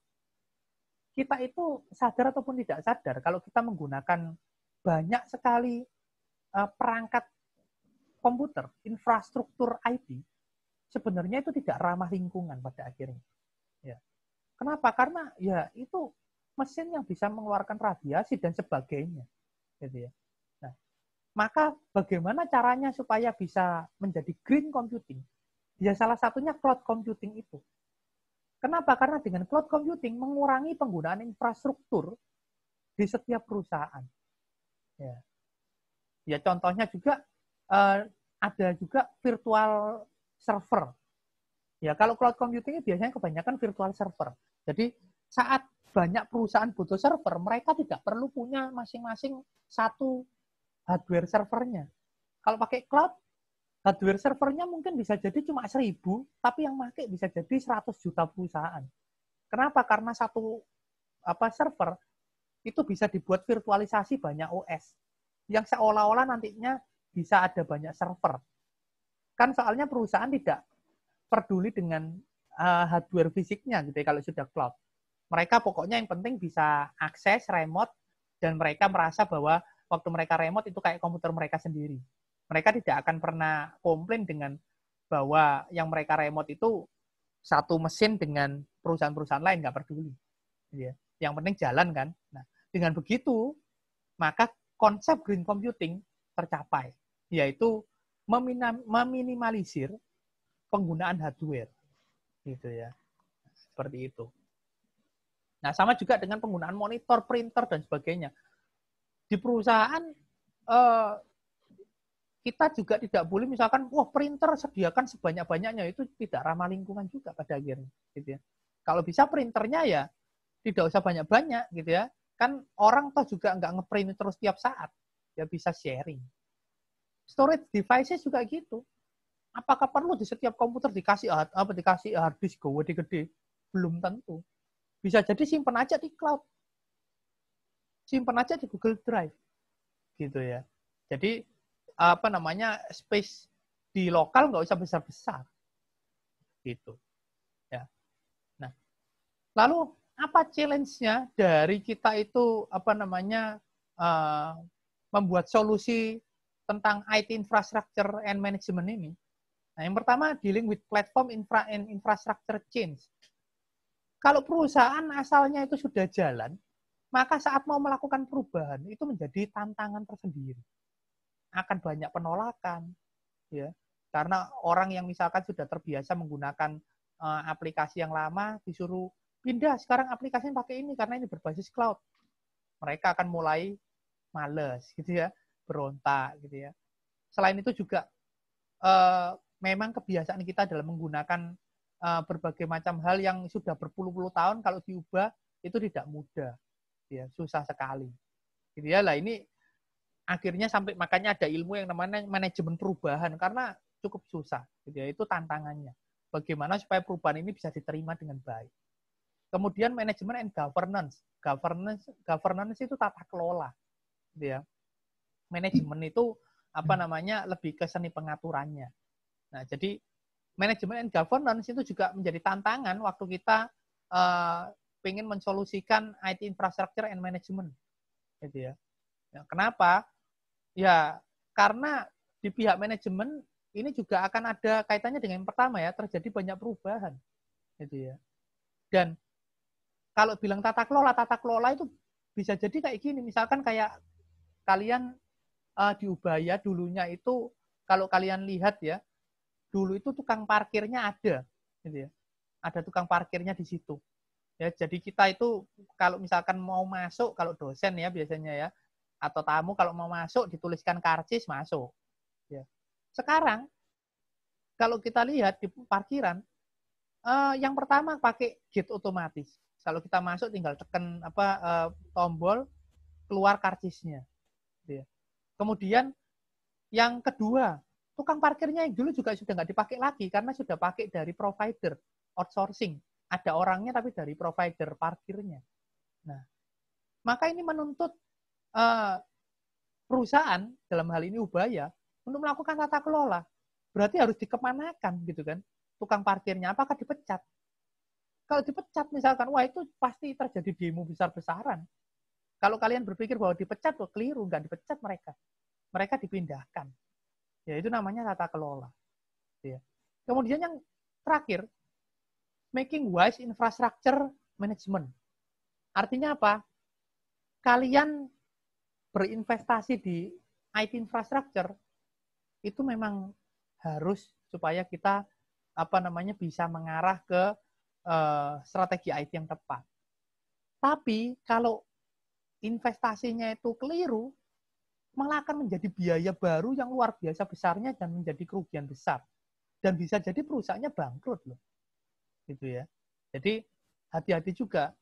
[SPEAKER 1] Kita itu sadar ataupun tidak sadar kalau kita menggunakan banyak sekali perangkat komputer, infrastruktur IT, sebenarnya itu tidak ramah lingkungan pada akhirnya. Ya. Kenapa? Karena ya itu mesin yang bisa mengeluarkan radiasi dan sebagainya, gitu ya. Nah, maka bagaimana caranya supaya bisa menjadi green computing? Ya salah satunya cloud computing itu. Kenapa? Karena dengan cloud computing mengurangi penggunaan infrastruktur di setiap perusahaan. Ya contohnya juga ada juga virtual server. Ya kalau cloud computing biasanya kebanyakan virtual server. Jadi saat banyak perusahaan butuh server, mereka tidak perlu punya masing-masing satu hardware servernya. Kalau pakai cloud, hardware servernya mungkin bisa jadi cuma 1.000, tapi yang pakai bisa jadi 100 juta perusahaan. Kenapa? Karena satu server itu bisa dibuat virtualisasi banyak OS, yang seolah-olah nantinya bisa ada banyak server. Kan soalnya perusahaan tidak peduli dengan hardware fisiknya gitu ya, kalau sudah cloud. Mereka pokoknya yang penting bisa akses remote dan mereka merasa bahwa waktu mereka remote itu kayak komputer mereka sendiri. Mereka tidak akan pernah komplain dengan bahwa yang mereka remote itu satu mesin dengan perusahaan-perusahaan lain, nggak peduli. Ya. Yang penting jalan kan. Nah, dengan begitu, maka konsep green computing tercapai, yaitu meminimalisir penggunaan hardware. Gitu ya. Seperti itu. Nah, sama juga dengan penggunaan monitor, printer, dan sebagainya. Di perusahaan, kita juga tidak boleh misalkan, wah printer sediakan sebanyak-banyaknya, itu tidak ramah lingkungan juga pada akhirnya. Gitu ya. Kalau bisa printernya ya tidak usah banyak-banyak, gitu ya. Kan orang toh juga nggak ngeprint terus tiap saat, ya bisa sharing. Storage devices juga gitu. Apakah perlu di setiap komputer dikasih hard disk gede-gede? Belum tentu. Bisa jadi simpan aja di cloud. Simpan aja di Google Drive. Gitu ya. Jadi space di lokal nggak usah besar-besar. Gitu. Ya. Nah, lalu apa challenge-nya dari kita itu membuat solusi tentang IT infrastructure and management ini? Nah, yang pertama dealing with platform and infrastructure change. Kalau perusahaan asalnya itu sudah jalan, maka saat mau melakukan perubahan itu menjadi tantangan tersendiri. Akan banyak penolakan, ya, karena orang yang misalkan sudah terbiasa menggunakan aplikasi yang lama disuruh pindah sekarang aplikasinya pakai ini karena ini berbasis cloud. Mereka akan mulai males, gitu ya, berontak, gitu ya. Selain itu juga memang kebiasaan kita dalam menggunakan berbagai macam hal yang sudah berpuluh-puluh tahun kalau diubah itu tidak mudah, ya susah sekali. Gitu ya lah, ini akhirnya sampai makanya ada ilmu yang namanya manajemen perubahan karena cukup susah. Gitu ya, itu tantangannya. Bagaimana supaya perubahan ini bisa diterima dengan baik. Kemudian manajemen and governance. Governance itu tata kelola. Gitu ya. Manajemen itu lebih ke seni pengaturannya. Nah, jadi manajemen and governance itu juga menjadi tantangan waktu kita ingin mensolusikan IT infrastructure and management. Gitu ya. Ya, kenapa? Ya, karena di pihak manajemen ini juga akan ada kaitannya dengan yang pertama ya, terjadi banyak perubahan. Gitu ya. Dan kalau bilang tata kelola itu bisa jadi kayak gini, misalkan kayak kalian di Ubaya dulunya itu kalau kalian lihat ya, dulu itu tukang parkirnya ada, gitu ya. Ada tukang parkirnya di situ. Ya, jadi kita itu kalau misalkan mau masuk, kalau dosen ya biasanya ya, atau tamu kalau mau masuk dituliskan karcis masuk. Ya. Sekarang kalau kita lihat di parkiran, yang pertama pakai gate otomatis. Kalau kita masuk tinggal tekan tombol keluar karcisnya. Ya. Kemudian yang kedua, tukang parkirnya yang dulu juga sudah nggak dipakai lagi karena sudah pakai dari provider outsourcing. Ada orangnya tapi dari provider parkirnya. Nah, maka ini menuntut perusahaan dalam hal ini Ubaya untuk melakukan tata kelola. Berarti harus dikemanakan gitu kan? Tukang parkirnya apakah dipecat? Kalau dipecat misalkan, wah itu pasti terjadi demo besar-besaran. Kalau kalian berpikir bahwa dipecat, wah keliru, nggak dipecat mereka. Mereka dipindahkan. Ya itu namanya tata kelola. Ya. Kemudian yang terakhir, making wise infrastructure management. Artinya apa? Kalian berinvestasi di IT infrastructure itu memang harus supaya kita bisa mengarah ke strategi IT yang tepat. Tapi kalau investasinya itu keliru, malah akan menjadi biaya baru yang luar biasa besarnya dan menjadi kerugian besar. Dan bisa jadi perusahaannya bangkrut loh. Gitu ya. Jadi hati-hati juga.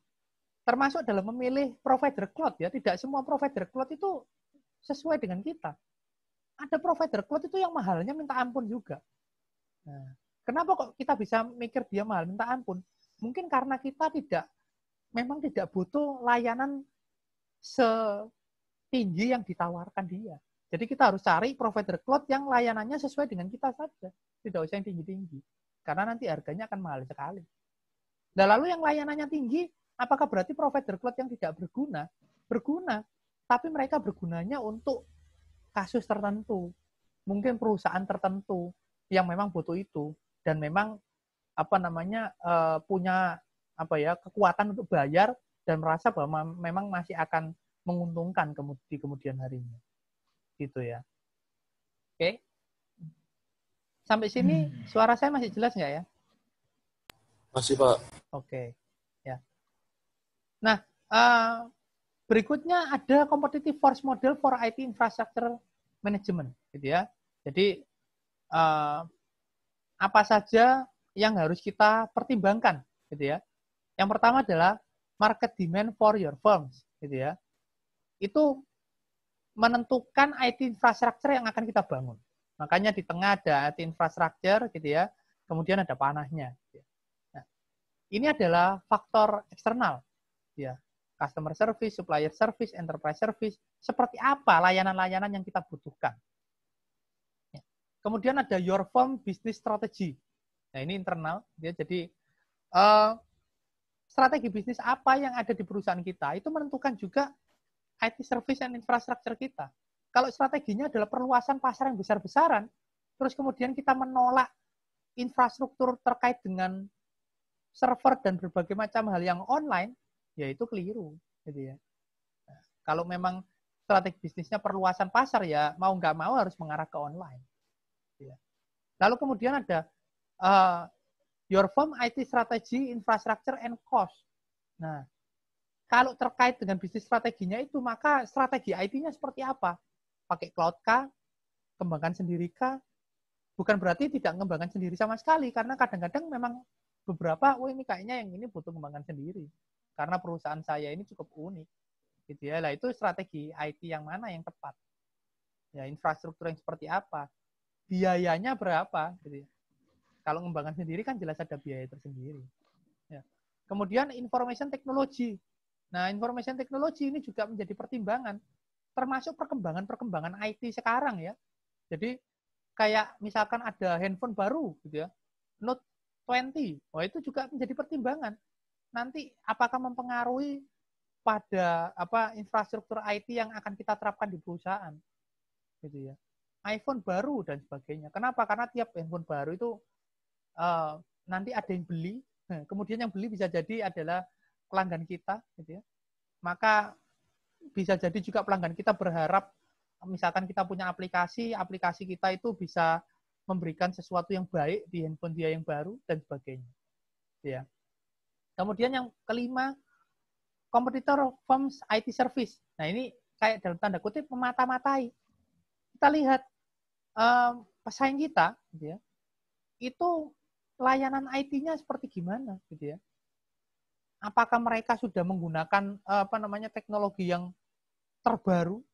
[SPEAKER 1] Termasuk dalam memilih provider cloud ya. Tidak semua provider cloud itu sesuai dengan kita. Ada provider cloud itu yang mahalnya minta ampun juga. Nah, kenapa kok kita bisa mikir dia mahal minta ampun? Mungkin karena kita memang tidak butuh layanan setinggi yang ditawarkan dia. Jadi kita harus cari provider cloud yang layanannya sesuai dengan kita saja. Tidak usah yang tinggi-tinggi. Karena nanti harganya akan mahal sekali. Nah, lalu yang layanannya tinggi, Apakah berarti provider cloud yang tidak berguna? Berguna, tapi mereka bergunanya untuk kasus tertentu. Mungkin perusahaan tertentu yang memang butuh itu dan memang punya kekuatan untuk bayar dan merasa bahwa memang masih akan menguntungkan di kemudian harinya. Gitu ya. Oke. Sampai sini suara saya masih jelas nggak ya?
[SPEAKER 2] Masih, Pak.
[SPEAKER 1] Oke. Ya. Nah, berikutnya ada competitive force model for IT infrastructure management, gitu ya. Jadi apa saja yang harus kita pertimbangkan, gitu ya. Yang pertama adalah market demand for your firms, gitu ya. Itu menentukan IT infrastructure yang akan kita bangun. Makanya di tengah ada IT infrastructure, gitu ya. Kemudian ada panahnya. Gitu ya. Nah, ini adalah faktor eksternal, ya. Customer service, supplier service, enterprise service. Seperti apa layanan-layanan yang kita butuhkan. Ya. Kemudian ada your firm business strategy. Nah, ini internal. Ya. Jadi strategi bisnis apa yang ada di perusahaan kita itu menentukan juga IT service and infrastructure kita. Kalau strateginya adalah perluasan pasar yang besar-besaran, terus kemudian kita menolak infrastruktur terkait dengan server dan berbagai macam hal yang online, ya itu keliru. Gitu ya. Nah, kalau memang strategi bisnisnya perluasan pasar, ya mau nggak mau harus mengarah ke online. Gitu ya. Lalu kemudian ada your firm IT strategy, infrastructure, and cost. Nah, kalau terkait dengan bisnis strateginya itu, maka strategi IT-nya seperti apa? Pakai cloud kah? Kembangkan sendiri kah? Bukan berarti tidak mengembangkan sendiri sama sekali, karena kadang-kadang memang beberapa, ini kayaknya yang ini butuh kembangkan sendiri. Karena perusahaan saya ini cukup unik. Gitu ya. Lah itu strategi IT yang mana yang tepat? Ya, infrastruktur yang seperti apa? Biayanya berapa? Gitu ya. Kalau mengembangkan sendiri kan jelas ada biaya tersendiri. Ya. Kemudian information technology. Nah, information technology ini juga menjadi pertimbangan, termasuk perkembangan IT sekarang ya. Jadi kayak misalkan ada handphone baru gitu ya, Note 20, itu juga menjadi pertimbangan. Nanti apakah mempengaruhi pada infrastruktur IT yang akan kita terapkan di perusahaan, gitu ya. iPhone baru dan sebagainya. Kenapa? Karena tiap handphone baru itu nanti ada yang beli, kemudian yang beli bisa jadi adalah pelanggan kita, gitu ya. Maka bisa jadi juga pelanggan kita berharap, misalkan kita punya aplikasi kita itu bisa memberikan sesuatu yang baik di handphone dia yang baru dan sebagainya. Ya. Kemudian yang kelima, competitor firms IT service. Nah ini kayak dalam tanda kutip memata-matai. Kita lihat pesaing kita, gitu ya, itu layanan IT-nya seperti gimana, gitu ya. Apakah mereka sudah menggunakan teknologi yang terbaru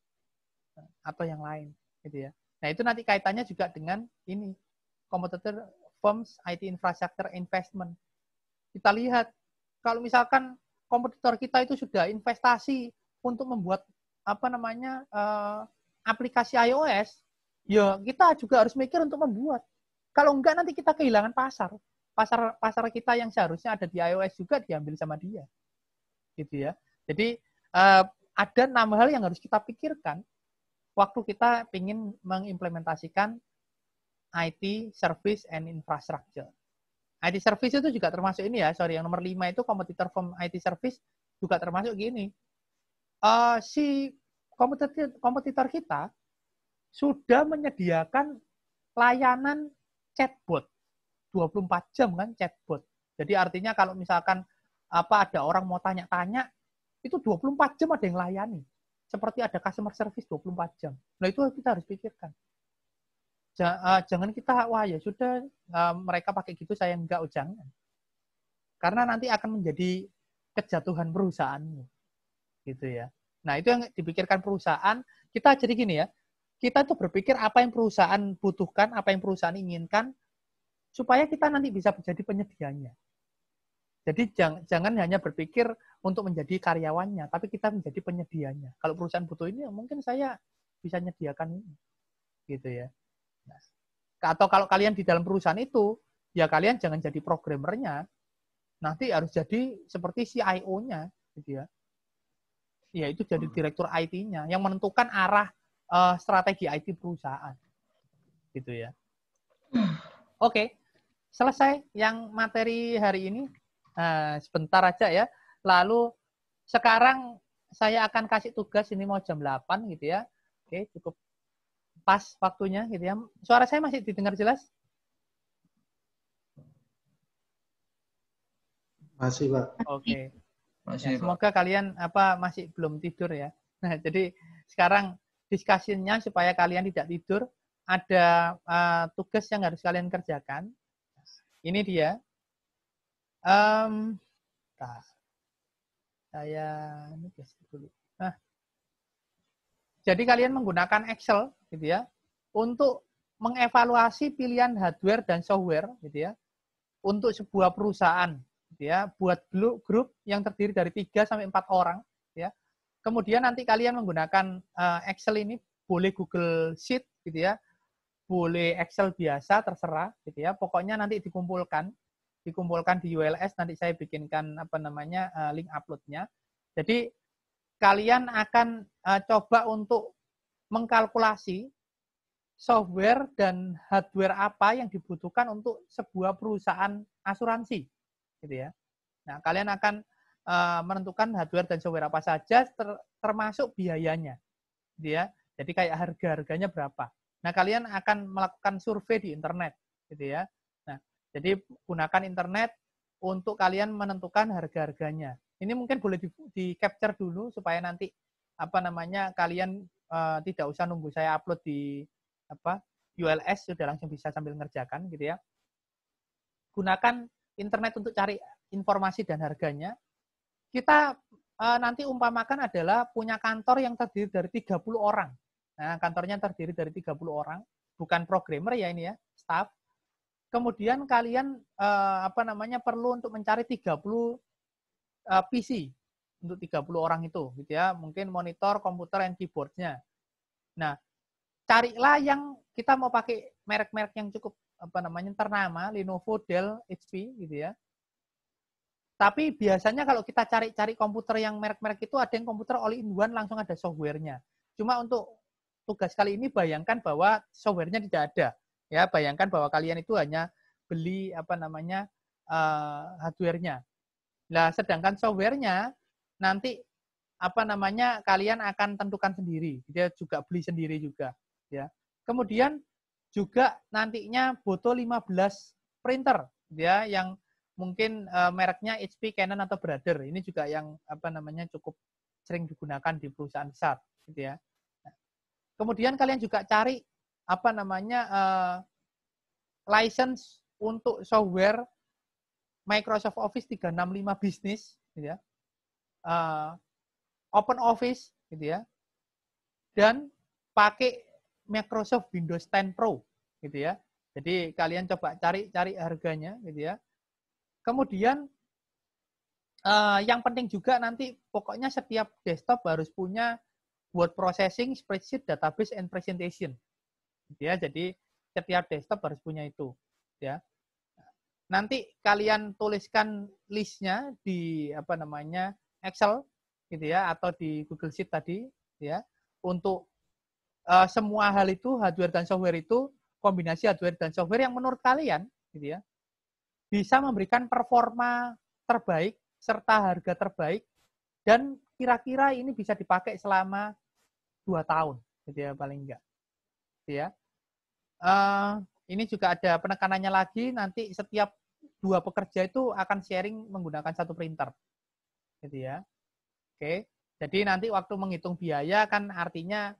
[SPEAKER 1] atau yang lain, gitu ya. Nah, itu nanti kaitannya juga dengan ini, competitor firms IT infrastructure investment. Kita lihat kalau misalkan kompetitor kita itu sudah investasi untuk membuat aplikasi iOS, ya kita juga harus mikir untuk membuat. Kalau enggak nanti kita kehilangan pasar. Pasar kita yang seharusnya ada di iOS juga diambil sama dia. Gitu ya. Jadi ada 6 hal yang harus kita pikirkan waktu kita ingin mengimplementasikan IT service and infrastructure. IT service itu juga termasuk ini ya, yang nomor 5 itu competitor from IT service juga termasuk gini. Si kompetitor kita sudah menyediakan layanan chatbot 24 jam kan chatbot. Jadi artinya kalau misalkan ada orang mau tanya-tanya, itu 24 jam ada yang layani. Seperti ada customer service 24 jam. Nah itu kita harus pikirkan. Jangan kita, wah ya sudah mereka pakai gitu, saya enggak, jangan. Karena nanti akan menjadi kejatuhan perusahaanmu. Gitu ya. Nah itu yang dipikirkan perusahaan. Kita jadi gini ya, kita tuh berpikir apa yang perusahaan butuhkan, apa yang perusahaan inginkan, supaya kita nanti bisa menjadi penyedianya. Jadi jangan hanya berpikir untuk menjadi karyawannya, tapi kita menjadi penyedianya. Kalau perusahaan butuh ini, mungkin saya bisa menyediakan ini. Gitu ya. Nah, atau kalau kalian di dalam perusahaan itu, ya kalian jangan jadi programmernya. nanti harus jadi seperti CIO-nya, gitu ya. Ya, itu jadi direktur IT-nya yang menentukan arah strategi IT perusahaan, gitu ya. Oke, selesai yang materi hari ini. Sebentar aja ya. Lalu sekarang saya akan kasih tugas, ini mau jam 8 gitu ya. Oke, cukup pas waktunya gitu ya. Suara saya masih didengar jelas?
[SPEAKER 2] Masih, Pak.
[SPEAKER 1] Oke.
[SPEAKER 3] Masih,
[SPEAKER 1] Ya, semoga kalian masih belum tidur ya. Nah, jadi sekarang diskusinya supaya kalian tidak tidur, ada tugas yang harus kalian kerjakan. Ini dia. Saya ini dulu. Nah, jadi kalian menggunakan Excel gitu ya untuk mengevaluasi pilihan hardware dan software gitu ya untuk sebuah perusahaan gitu ya, buat grup yang terdiri dari 3 sampai 4 orang ya. Kemudian nanti kalian menggunakan Excel ini, boleh Google Sheet gitu ya, boleh Excel biasa, terserah gitu ya. Pokoknya nanti dikumpulkan di ULS, nanti saya bikinkan link uploadnya. Jadi kalian akan coba untuk mengkalkulasi software dan hardware apa yang dibutuhkan untuk sebuah perusahaan asuransi, gitu ya. Nah, kalian akan menentukan hardware dan software apa saja, termasuk biayanya, gitu ya. Jadi kayak harga-harganya berapa. Nah, kalian akan melakukan survei di internet, gitu ya. Nah, jadi gunakan internet untuk kalian menentukan harga-harganya. Ini mungkin boleh di capture dulu supaya nanti kalian tidak usah nunggu saya upload di ULS, sudah langsung bisa sambil ngerjakan gitu ya. Gunakan internet untuk cari informasi dan harganya. Kita nanti umpamakan adalah punya kantor yang terdiri dari 30 orang. Nah, kantornya terdiri dari 30 orang, bukan programmer ya ini ya, staff. Kemudian kalian perlu untuk mencari 30 PC untuk 30 orang itu gitu ya, mungkin monitor, komputer, dan keyboardnya. Nah, carilah yang kita mau pakai merek-merek yang cukup ternama, Lenovo, Dell, HP gitu ya. Tapi biasanya kalau kita cari komputer yang merek-merek itu, ada yang komputer all-in-one langsung ada software-nya. Cuma untuk tugas kali ini bayangkan bahwa software-nya tidak ada. Ya, bayangkan bahwa kalian itu hanya beli hardware-nya. Nah, sedangkan software-nya nanti kalian akan tentukan sendiri. Dia juga beli sendiri juga, ya. Kemudian juga nantinya butuh 15 printer, ya, yang mungkin mereknya HP, Canon, atau Brother. Ini juga yang cukup sering digunakan di perusahaan besar, gitu ya. Kemudian kalian juga cari license untuk software Microsoft Office 365 Business, gitu ya. Open Office, gitu ya. Dan pakai Microsoft Windows 10 Pro, gitu ya. Jadi kalian coba cari harganya, gitu ya. Kemudian yang penting juga nanti pokoknya setiap desktop harus punya word processing, spreadsheet, database, and presentation, gitu ya. Jadi setiap desktop harus punya itu, ya. Nanti kalian tuliskan listnya di Excel gitu ya, atau di Google Sheet tadi ya, untuk semua hal itu, hardware dan software itu, kombinasi hardware dan software yang menurut kalian gitu ya bisa memberikan performa terbaik serta harga terbaik, dan kira-kira ini bisa dipakai selama 2 tahun gitu ya, paling enggak gitu ya. Ini juga ada penekanannya lagi, nanti setiap 2 pekerja itu akan sharing menggunakan 1 printer, gitu ya. Oke, jadi nanti waktu menghitung biaya kan artinya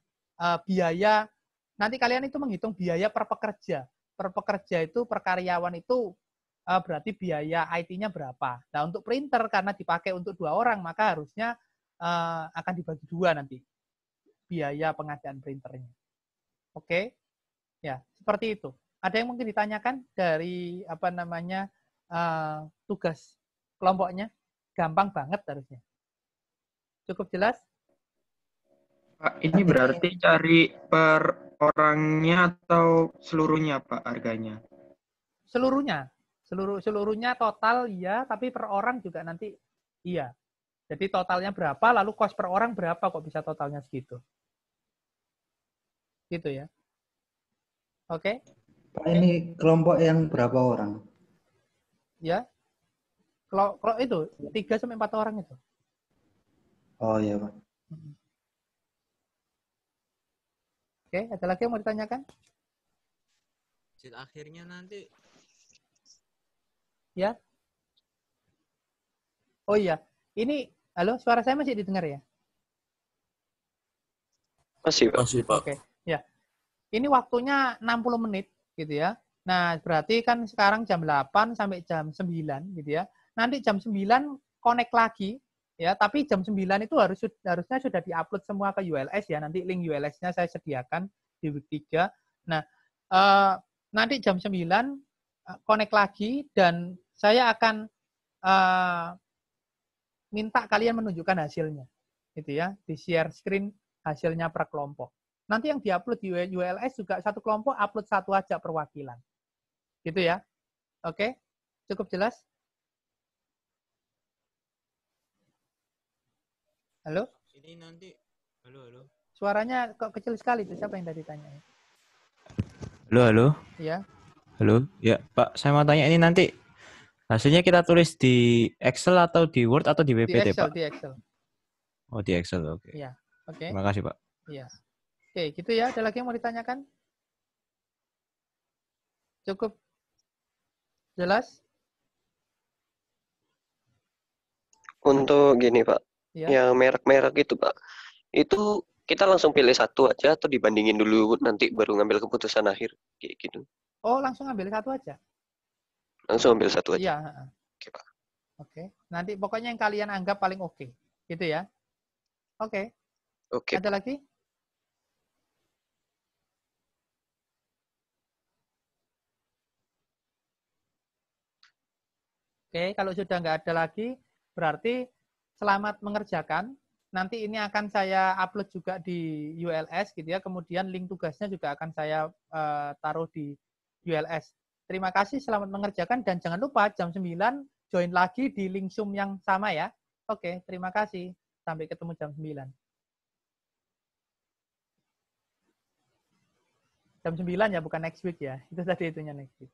[SPEAKER 1] biaya, nanti kalian itu menghitung biaya per pekerja. Per pekerja itu, per karyawan itu berarti biaya IT-nya berapa. Nah, untuk printer karena dipakai untuk 2 orang, maka harusnya akan dibagi 2 nanti biaya pengadaan printernya. Oke, ya seperti itu. Ada yang mungkin ditanyakan dari tugas kelompoknya? Gampang banget harusnya. Cukup jelas?
[SPEAKER 3] Pak, ini berarti cari per orangnya atau seluruhnya, Pak, harganya?
[SPEAKER 1] Seluruhnya. Seluruhnya total iya, tapi per orang juga nanti iya. Jadi totalnya berapa, lalu kos per orang berapa kok bisa totalnya segitu. Gitu ya. Oke?
[SPEAKER 4] Pak, ini kelompok yang berapa orang?
[SPEAKER 1] Ya. Kalau itu 3 sampai 4 orang itu.
[SPEAKER 4] Oh iya, Pak.
[SPEAKER 1] Oke, ada lagi yang mau ditanyakan?
[SPEAKER 5] Hasil akhirnya nanti
[SPEAKER 1] Ya. Oh iya, ini halo, suara saya masih didengar ya?
[SPEAKER 6] Masih, Pak.
[SPEAKER 2] Masih, Pak.
[SPEAKER 1] Oke, ya. Ini waktunya 60 menit gitu ya. Nah, berarti kan sekarang jam 8 sampai jam 9 gitu ya. Nanti jam 9 connect lagi ya, tapi jam 9 itu harusnya sudah diupload semua ke ULS ya. Nanti link ULS-nya saya sediakan di week 3. Nah, nanti jam 9 connect lagi dan saya akan minta kalian menunjukkan hasilnya. Gitu ya, di share screen hasilnya per kelompok. Nanti yang diupload di ULS juga satu kelompok upload satu aja perwakilan. Gitu ya. Oke? Cukup jelas? Halo?
[SPEAKER 5] ini nanti halo.
[SPEAKER 1] Suaranya kok kecil sekali tuh. Siapa yang tadi tanya?
[SPEAKER 5] Halo.
[SPEAKER 1] Ya.
[SPEAKER 5] Halo. Ya, Pak, saya mau tanya ini nanti hasilnya kita tulis di Excel atau di Word atau di
[SPEAKER 1] Di
[SPEAKER 5] PPT,
[SPEAKER 1] Excel,
[SPEAKER 5] Pak?
[SPEAKER 1] di Excel.
[SPEAKER 5] Oh, di Excel. Oke.
[SPEAKER 1] Iya. Oke.
[SPEAKER 5] Terima kasih, Pak.
[SPEAKER 1] Iya. Oke, gitu ya. Ada lagi yang mau ditanyakan? Cukup jelas?
[SPEAKER 6] Untuk gini, Pak.
[SPEAKER 1] Ya.
[SPEAKER 6] Yang merek-merek itu, Pak. Itu kita langsung pilih satu aja atau dibandingin dulu nanti baru ngambil keputusan akhir kayak gitu.
[SPEAKER 1] Oh, langsung ambil satu aja.
[SPEAKER 6] Langsung ambil satu
[SPEAKER 1] Iya.
[SPEAKER 6] aja. Oke, Pak.
[SPEAKER 1] Oke. Nanti pokoknya yang kalian anggap paling oke. Gitu ya. Oke.
[SPEAKER 6] Oke.
[SPEAKER 1] Ada lagi? Oke, kalau sudah nggak ada lagi, berarti selamat mengerjakan. Nanti ini akan saya upload juga di ULS gitu ya. Kemudian link tugasnya juga akan saya taruh di ULS. Terima kasih, selamat mengerjakan dan jangan lupa jam 9 join lagi di link Zoom yang sama ya. Oke, terima kasih. Sampai ketemu jam 9. Jam 9 ya, bukan next week ya. Itu tadi itunya next week.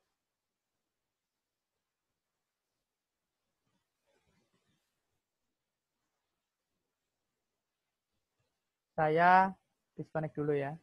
[SPEAKER 1] Saya disconnect dulu ya.